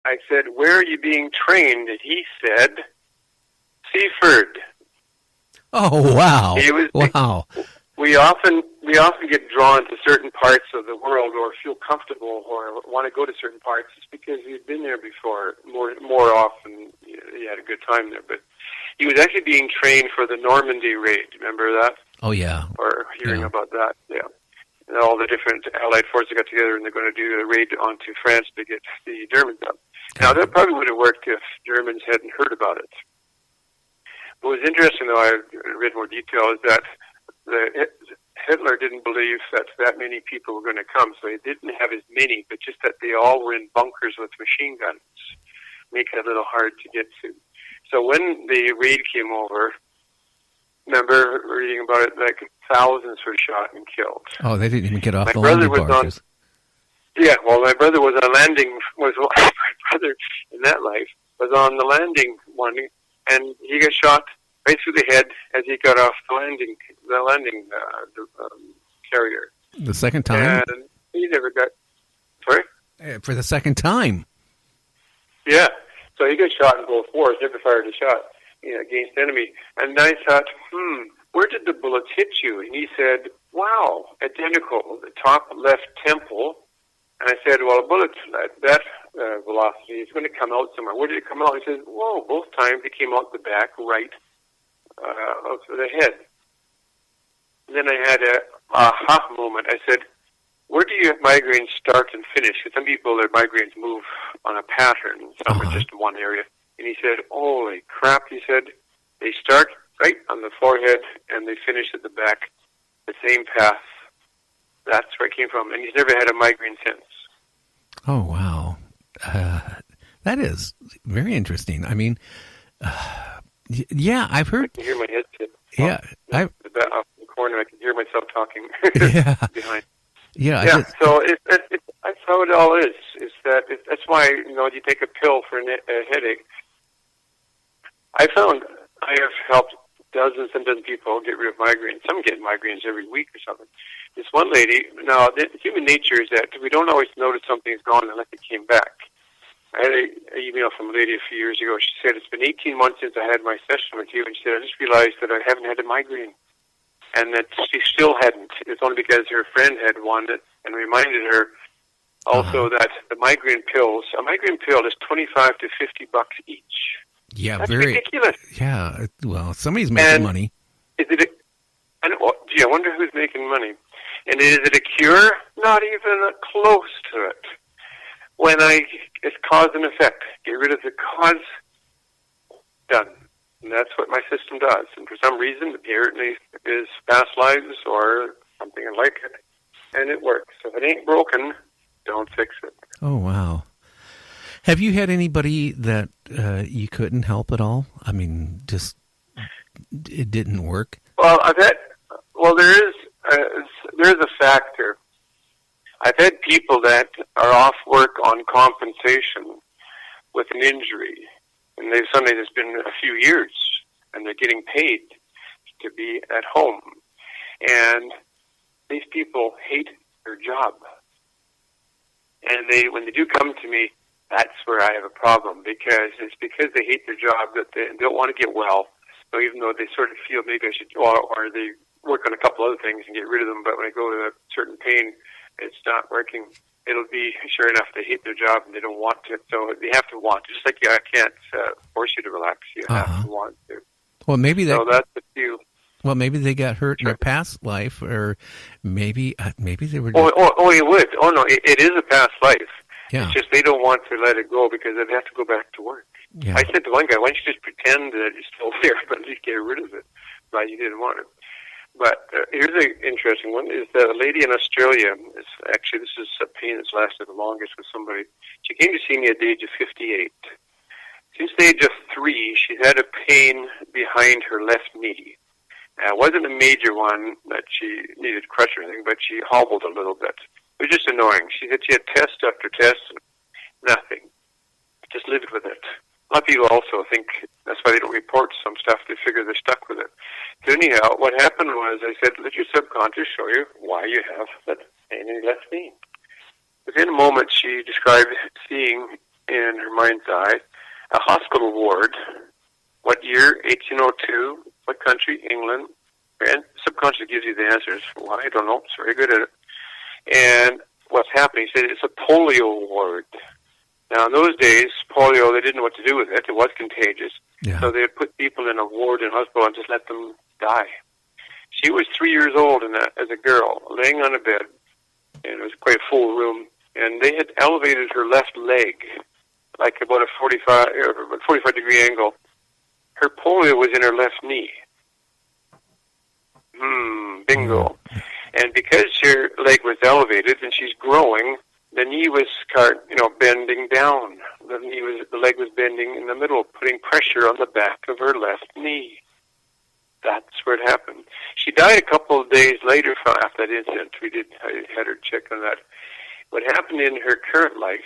I said, where are you being trained? And he said, Seaford. Oh, wow. Wow. We often get drawn to certain parts of the world or feel comfortable or want to go to certain parts just because we've been there before. More often, he had a good time there. But he was actually being trained for the Normandy raid. Remember that? Oh, yeah. Or hearing about that, yeah. And all the different Allied forces got together and they're going to do a raid onto France to get the Germans up. Now, that probably would have worked if Germans hadn't heard about it. What was interesting, though, I read more detail, is that Hitler didn't believe that many people were going to come, so he didn't have as many, but just that they all were in bunkers with machine guns, make it a little hard to get to. So when the raid came over, remember reading about it, like thousands were shot and killed. Oh, they didn't even get off the landing barges. My brother was on landing, my brother in that life was on the landing one, and he got shot right through the head as he got off the landing carrier. The second time? And he never got, sorry? For the second time? Yeah. So he got shot in both wars, never fired a shot against enemy. And I thought, where did the bullets hit you? And he said, wow, identical, the top left temple. And I said, well, a bullet at that velocity is going to come out somewhere. Where did it come out? He said, whoa, both times it came out the back right of the head. And then I had a aha moment. I said, where do your migraines start and finish? Because some people, their migraines move on a pattern. Some are just in one area. And he said, holy crap, he said, they start right on the forehead and they finish at the back, the same path. That's where it came from. And he's never had a migraine since. Oh, wow. That is very interesting. I mean, yeah, I've heard. I can hear my head tip. Yeah. Off the corner, I can hear myself talking behind. Yeah. So that's how it all is. That's why, you take a pill for a headache. I have helped dozens and dozens of people get rid of migraines. Some get migraines every week or something. This one lady, now, human nature is that we don't always notice something's gone unless it came back. I had an email from a lady a few years ago. She said, it's been 18 months since I had my session with you. And she said, I just realized that I haven't had a migraine. And that she still hadn't. It's only because her friend had one and reminded her also that the migraine pills, a migraine pill is $25 to $50 each. Yeah, that's very ridiculous. Yeah, well, somebody's making money. I wonder who's making money. And is it a cure? Not even close to it. It's cause and effect. Get rid of the cause, done. And that's what my system does. And for some reason, apparently, is past lives or something like it. And it works. If it ain't broken, don't fix it. Oh, wow. Have you had anybody that you couldn't help at all? I mean, just it didn't work? Well, there is a factor. I've had people that are off work on compensation with an injury, and suddenly there's been a few years, and they're getting paid to be at home. And these people hate their job. And when they do come to me, that's where I have a problem, because they hate their job that they don't want to get well. So even though they sort of feel maybe I should, or they work on a couple other things and get rid of them, but when I go to a certain pain, it's not working. It'll be, sure enough, they hate their job and they don't want to. So they have to want to. Just like I can't force you to relax. You have to want to. Well, maybe so that's the few. Well, maybe they got hurt in their past life, or maybe they were. You would. Oh no, it is a past life. Yeah. It's just they don't want to let it go because they'd have to go back to work. Yeah. I said to one guy, why don't you just pretend that it's still there, but at least get rid of it. But you didn't want it. But here's an interesting one, is that a lady in Australia, this is a pain that's lasted the longest with somebody. She came to see me at the age of 58. Since the age of 3, she had a pain behind her left knee. It wasn't a major one that she needed a crutch or anything, but she hobbled a little bit. It was just annoying. She said she had test after test, and nothing. Just lived with it. A lot of people also think that's why they don't report some stuff. They figure they're stuck with it. So anyhow, what happened was I said, let your subconscious show you why you have that pain in your left knee. Within a moment, she described seeing in her mind's eye a hospital ward. What year? 1802. What country? England. And subconsciously gives you the answers. Why? I don't know. It's very good at it. And what's happening? He said it's a polio ward. Now, in those days, polio, they didn't know what to do with it. It was contagious. Yeah. So they'd put people in a ward in hospital and just let them die. She was 3 years old as a girl, laying on a bed, and it was quite a full room, and they had elevated her left leg, like about a 45-degree angle. Her polio was in her left knee. Bingo. And because her leg was elevated and she's growing, the knee was bending down. The leg was bending in the middle, putting pressure on the back of her left knee. That's where it happened. She died a couple of days later after that incident. I had her check on that. What happened in her current life,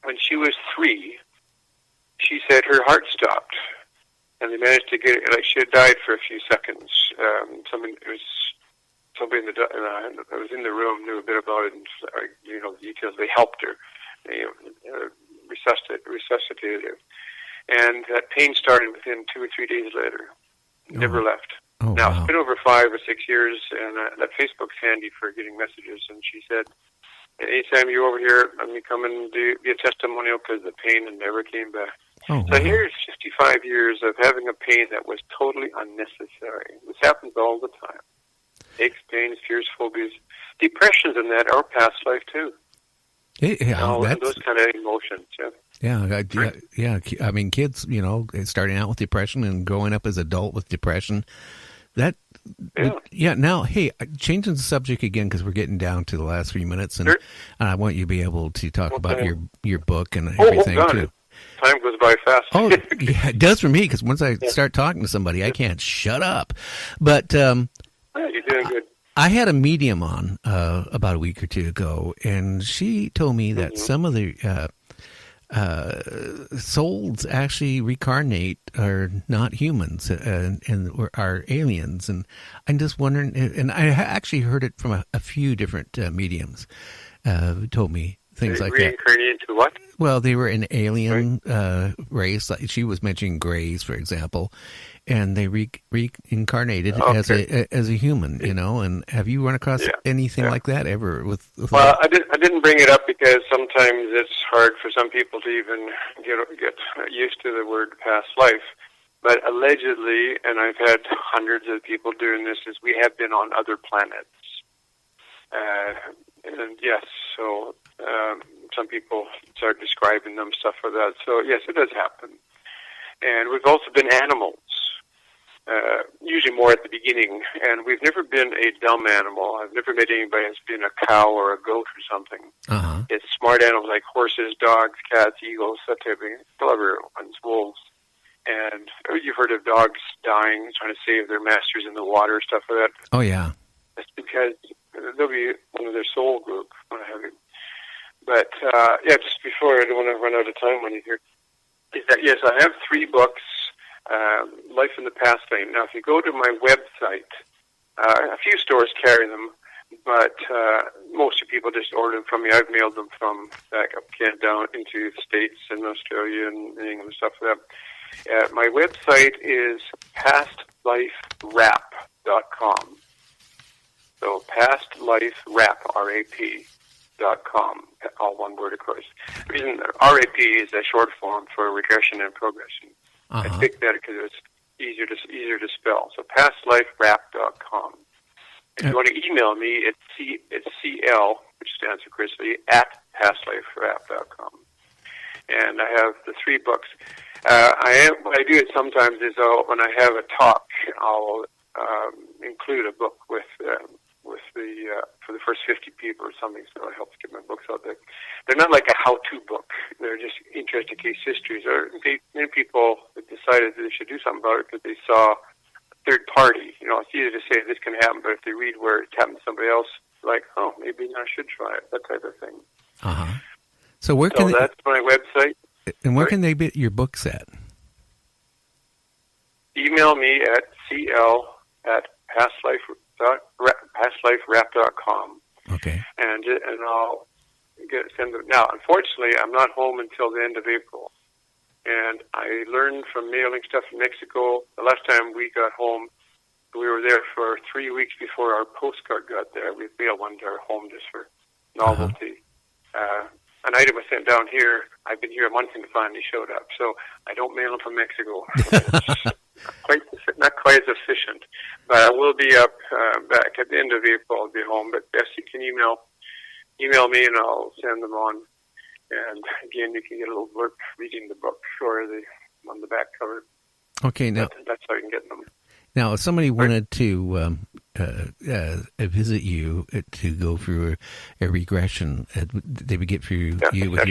when she was 3, she said her heart stopped. And they managed to get it, like she had died for a few seconds. Somebody that was in the room knew a bit about it, and the details. They helped her, resuscitated her, and that pain started within 2 or 3 days later. Never left. Oh, now wow. It's been over 5 or 6 years, and that Facebook's handy for getting messages. And she said, "Anytime you're over here, let me come and be a testimonial because the pain never came back." Oh, So wow. here's 55 years of having a pain that was totally unnecessary. This happens all the time. Aches, pains, fears, phobias, depressions, and that are past life too. Those kind of emotions. Yeah. I mean, kids, starting out with depression and growing up as adult with depression. Now, hey, changing the subject again because we're getting down to the last few minutes, and I want you to be able to talk about your book and everything too. Time goes by fast. Oh, yeah, it does for me because once I start talking to somebody, I can't shut up. But you're doing good. I had a medium on about a week or two ago, and she told me that some of the souls actually reincarnate are not humans and are aliens. And I'm just wondering, and I actually heard it from a few different mediums who told me things like that. Reincarnated into what? Well, they were an alien race. Like she was mentioning Greys, for example, and they reincarnated as a human. And have you run across anything like that ever? Well, I didn't bring it up because sometimes it's hard for some people to even get used to the word past life. But allegedly, and I've had hundreds of people doing this, is we have been on other planets. And yes, so some people start describing them, stuff like that. So yes, it does happen. And we've also been animals, usually more at the beginning. And we've never been a dumb animal. I've never met anybody that's been a cow or a goat or something. Uh-huh. It's smart animals like horses, dogs, cats, eagles, that type of thing. Clever ones, wolves. And you've heard of dogs dying, trying to save their masters in the water, stuff like that. Oh, yeah. That's because they'll be one of their soul group, what have you. But, just before, I don't want to run out of time when you hear, is that, yes, I have 3 books, Life in the Past Lane. Now, if you go to my website, a few stores carry them, but most of people just order them from me. I've mailed them from back up Kent down into the States and Australia and England and stuff like that. My website is pastliferap.com. So pastliferap, RAP.com, all one word, of course. The reason RAP is a short form for regression and progression. Uh-huh. I picked that because it's easier to spell. So pastliferap.com. If you want to email me, it's CL, which stands for Chris Lee, at pastliferap.com. And I have the 3 books. What I do it sometimes is when I have a talk, I'll include a book with for the first 50 people or something, so it helps get my books out there. They're not like a how-to book. They're just interesting case histories. Or many people decided that they should do something about it because they saw a third party. It's easy to say this can happen, but if they read where it's happened to somebody else, like, oh, maybe I should try it, that type of thing. Uh-huh. So that's my website. And where can they get your books at? Email me at cl@pastliferap.com. Okay. And I'll send them. Now, unfortunately, I'm not home until the end of April. And I learned from mailing stuff from Mexico. The last time we got home, we were there for 3 weeks before our postcard got there. We mailed one to our home just for novelty. An item was sent down here. I've been here a month and it finally showed up. So I don't mail them from Mexico. Not quite as efficient. But I will be up back at the end of April. I'll be home. But yes, you can email me and I'll send them on. And again, you can get a little blurb reading the book or on the back cover. Okay, now that's how you can get them. Now, if somebody wanted to visit you to go through a regression, they would get through you with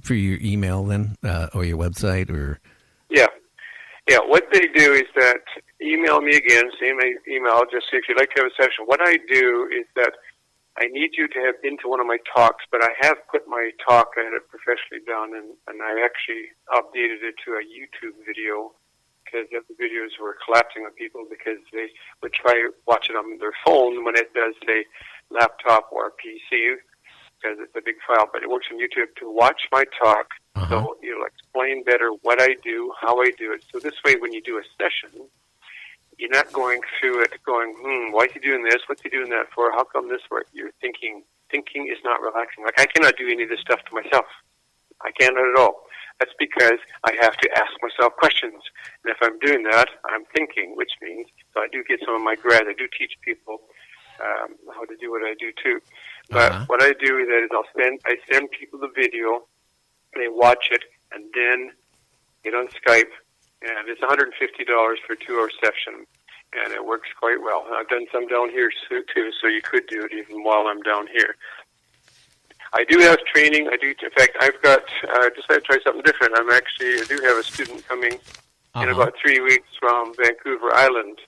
through your email then, or your website, or yeah. What they do is that email me again, same email. Just say if you'd like to have a session. What I do is that I need you to have been to one of my talks, but I have put my talk, I had it professionally done, and I actually updated it to a YouTube video. Because the videos were collapsing on people because they would try to watch it on their phone when it does say laptop or PC because it's a big file. But it works on YouTube to watch my talk, so you'll explain better what I do, how I do it. So this way, when you do a session, you're not going through it going, why is he doing this? What's he doing that for? How come this works? You're thinking. Thinking is not relaxing. Like I cannot do any of this stuff to myself. I cannot at all. That's because I have to ask myself questions. And if I'm doing that, I'm thinking, which means, so I do get some of my grads. I do teach people how to do what I do too. But what I do is I send people the video, they watch it, and then get on Skype, and it's $150 for a 2-hour session, and it works quite well. I've done some down here too, so you could do it even while I'm down here. I do have training. In fact, I've got, decided to try something different. I do have a student coming in about 3 weeks from Vancouver Island.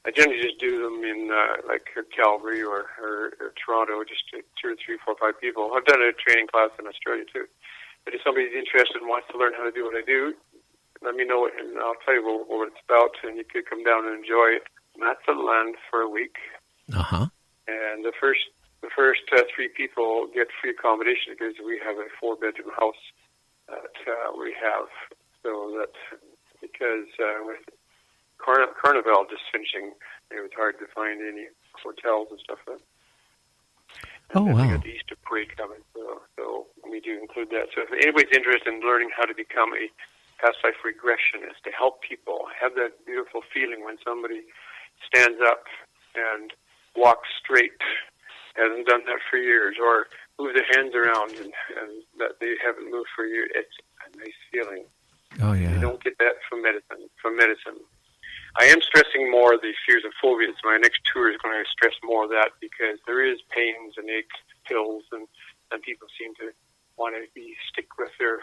I generally just do them in Calgary or Toronto, just 2 or 3, 4, 5 people. I've done a training class in Australia too. But if somebody's interested and wants to learn how to do what I do, let me know, and I'll tell you what it's about, and you could come down and enjoy it. Matsonland for a week. And the first 3 people get free accommodation because we have a 4-bedroom house that we have. So that because with Carnival just finishing, it was hard to find any hotels and stuff like that. And then we got the Easter parade coming, so we do include that. So if anybody's interested in learning how to become a past life regressionist, to help people have that beautiful feeling when somebody stands up and walks straight, hasn't done that for years, or move their hands around and that they haven't moved for years. It's a nice feeling. Oh, yeah. You don't get that from medicine. I am stressing more the fears and phobias. My next tour is going to stress more of that because there is pains and aches, pills, and people seem to want to stick with their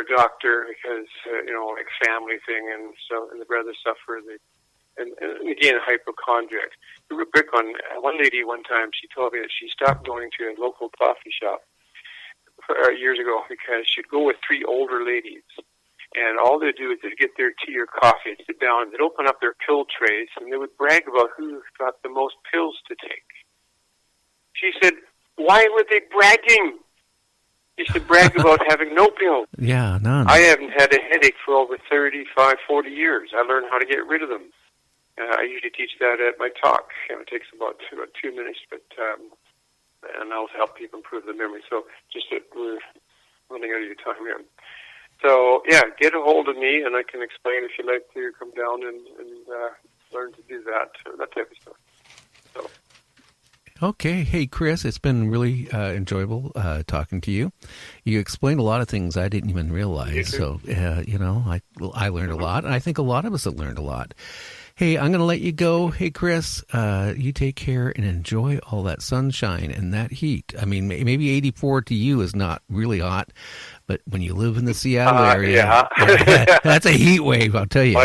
doctor because, like family thing, and the brothers suffer. And again, hypochondriac. Real quick on one lady one time, she told me that she stopped going to a local coffee shop years ago because she'd go with 3 older ladies, and all they'd do is they'd get their tea or coffee and sit down, they'd open up their pill trays, and they would brag about who got the most pills to take. She said, why were they bragging? You should brag about having no pills. Yeah, none. I haven't had a headache for over 35, 40 years. I learned how to get rid of them. I usually teach that at my talk. It takes about 2 minutes, but and I also help people improve their memory. So just that we're running out of your time here. So yeah, get a hold of me, and I can explain if you'd like to come down and learn to do that type of stuff. So. Okay. Hey, Chris, it's been really enjoyable talking to you. You explained a lot of things I didn't even realize. So, I learned a lot, and I think a lot of us have learned a lot. Hey, I'm going to let you go. Hey, Chris, you take care and enjoy all that sunshine and that heat. I mean, maybe 84 to you is not really hot, but when you live in the Seattle area, that's a heat wave, I'll tell you.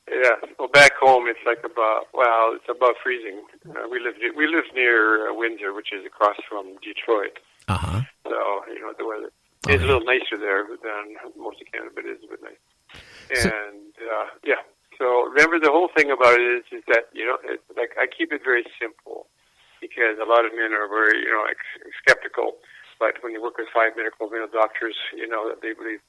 Yeah. Well, back home it's like it's above freezing. We live near Windsor, which is across from Detroit. So the weather is a little nicer there than most of Canada, but it is a bit nice. And so remember, the whole thing about it is that I keep it very simple because a lot of men are very skeptical. but when you work with 5 medical doctors, you know that they believe